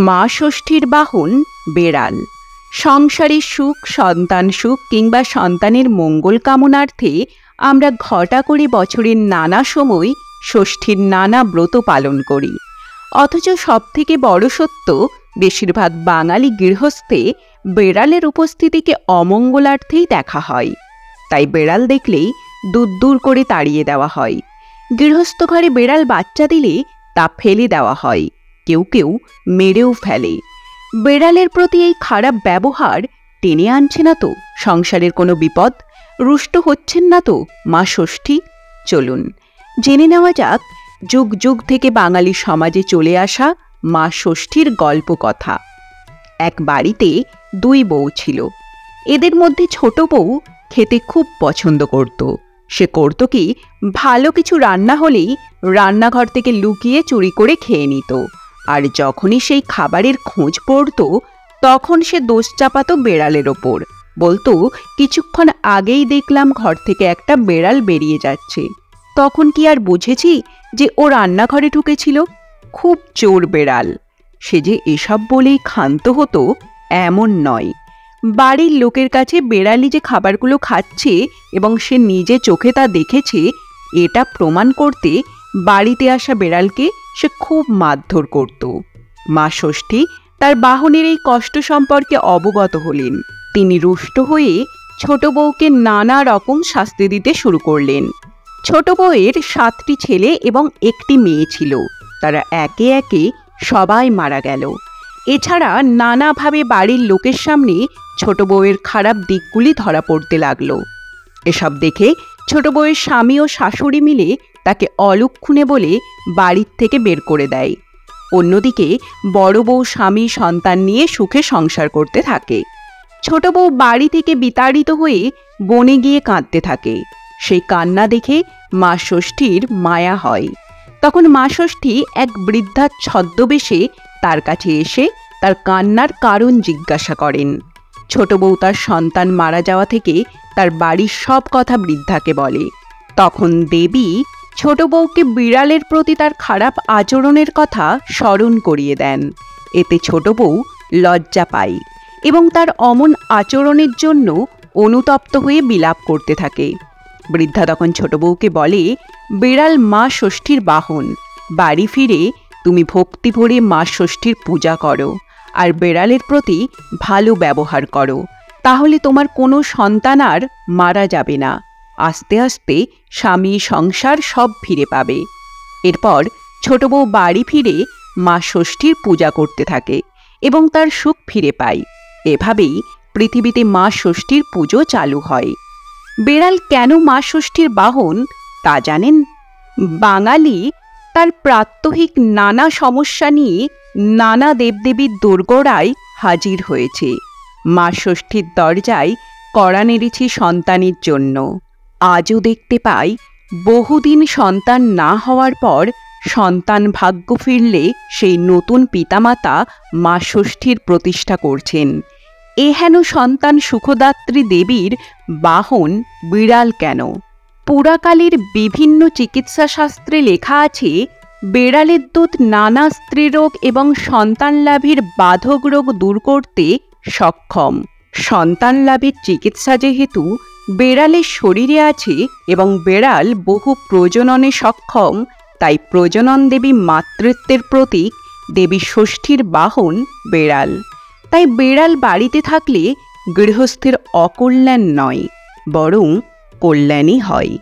মা ষষ্ঠীর বাহন বেড়াল। সংসারের সুখ, সন্তান সুখ কিংবা সন্তানের মঙ্গল কামনার্থে আমরা ঘটা করে বছরের নানা সময় ষষ্ঠীর নানা ব্রত পালন করি। অথচ সবথেকে বড় সত্য, বেশিরভাগ বাঙালি গৃহস্থে বেড়ালের উপস্থিতিকে অমঙ্গলার্থেই দেখা হয়। তাই বেড়াল দেখলেই দূর দূর করে তাড়িয়ে দেওয়া হয়। গৃহস্থ ঘরে বেড়াল বাচ্চা দিলে তা ফেলে দেওয়া হয়, কেউ কেউ মেরেও ফেলে। বেড়ালের প্রতি এই খারাপ ব্যবহার টেনে আনছে না তো সংসারের কোনো বিপদ? রুষ্ট হচ্ছেন না তো মা ষষ্ঠী? চলুন জেনে নেওয়া যাক যুগ যুগ থেকে বাঙালি সমাজে চলে আসা মা ষষ্ঠীর গল্প কথা। এক বাড়িতে দুই বউ ছিল। এদের মধ্যে ছোট বউ খেতে খুব পছন্দ করত। সে করত কি, ভালো কিছু রান্না হলেই রান্নাঘর থেকে লুকিয়ে চুরি করে খেয়ে নিত। আর যখনই সেই খাবারের খোঁজ পড়ত, তখন সে দোষ চাপাতো বেড়ালের ওপর। বলতো, কিছুক্ষণ আগেই দেখলাম ঘর থেকে একটা বেড়াল বেরিয়ে যাচ্ছে। তখন কি আর বুঝেছি যে ও রান্নাঘরে ঢুকেছিল? খুব চোর বেড়াল। সে যে এসব বলেই ক্ষান্ত হতো এমন নয়। বাড়ির লোকের কাছে বেড়ালি যে খাবারগুলো খাচ্ছে এবং সে নিজে চোখে তা দেখেছে, এটা প্রমাণ করতে বাড়িতে আসা বেড়ালকে সে খুব মারধর করত। মা ষষ্ঠী তার বাহনের এই কষ্ট সম্পর্কে অবগত হলেন। তিনি রুষ্ট হয়ে ছোট বউকে নানা রকম শাস্তি দিতে শুরু করলেন। ছোট বউয়ের 7টি ছেলে এবং একটি মেয়ে ছিল। তারা একে একে সবাই মারা গেল। এছাড়া নানাভাবে বাড়ির লোকের সামনে ছোট বউয়ের খারাপ দিকগুলি ধরা পড়তে লাগলো। এসব দেখে ছোট বউয়ের স্বামী ও শাশুড়ি মিলে তাকে অলক্ষণে বলে বাড়ির থেকে বের করে দেয়। অন্যদিকে বড় বউ স্বামী সন্তান নিয়ে সুখে সংসার করতে থাকে। ছোট বউ বাড়ি থেকে বিতাড়িত হয়ে বনে গিয়ে কাঁদতে থাকে। সেই কান্না দেখে মা ষষ্ঠীর মায়া হয়। তখন মা ষষ্ঠী এক বৃদ্ধার ছদ্মবেশে তার কাছে এসে তার কান্নার কারণ জিজ্ঞাসা করেন। ছোট বউ তার সন্তান মারা যাওয়া থেকে তার বাড়ির সব কথা বৃদ্ধাকে বলে। তখন দেবী ছোট বউকে বিড়ালের প্রতি তার খারাপ আচরণের কথা স্মরণ করিয়ে দেন। এতে ছোট বউ লজ্জা পায় এবং তার অমন আচরণের জন্য অনুতপ্ত হয়ে বিলাপ করতে থাকে। বৃদ্ধা তখন ছোট বউকে বলে, বিড়াল মা ষষ্ঠীর বাহন। বাড়ি ফিরে তুমি ভক্তি ভরে মা ষষ্ঠীর পূজা করো আর বেড়ালের প্রতি ভালো ব্যবহার করো, তাহলে তোমার কোনো সন্তান আর মারা যাবে না। আস্তে আস্তে স্বামী সংসার সব ফিরে পাবে। এরপর ছোট বউ বাড়ি ফিরে মা ষষ্ঠীর পূজা করতে থাকে এবং তার সুখ ফিরে পায়। এভাবেই পৃথিবীতে মা ষষ্ঠীর পুজো চালু হয়। বেড়াল কেন মা ষষ্ঠীর বাহন তা জানেন? বাঙালি তার প্রাত্যহিক নানা সমস্যা নিয়ে নানা দেবদেবীর দোরগোড়ায় হাজির হয়েছে। মা ষষ্ঠীর দরজায় কড়া নেড়েছি সন্তানের জন্য। আজও দেখতে পাই, বহুদিন সন্তান না হওয়ার পর সন্তান ভাগ্য ফিরলে সেই নতুন পিতামাতা মা ষষ্ঠীর প্রতিষ্ঠা করছেন। এহেন সন্তান সুখদাত্রী দেবীর বাহন বিড়াল কেন? পুরাকালের বিভিন্ন চিকিৎসা শাস্ত্রে লেখা আছে, বেড়ালের দুধ নানা স্ত্রীরোগ এবং সন্তান লাভের বাধক রোগ দূর করতে সক্ষম। সন্তান লাভের চিকিৎসা যেহেতু বেড়ালের শরীরে আছে এবং বেড়াল বহু প্রজননে সক্ষম, তাই প্রজনন দেবী মাতৃত্বের প্রতীক দেবী ষষ্ঠীর বাহন বেড়াল। তাই বেড়াল বাড়িতে থাকলে গৃহস্থের অকল্যাণ নয়, বরং কল্যাণই হয়।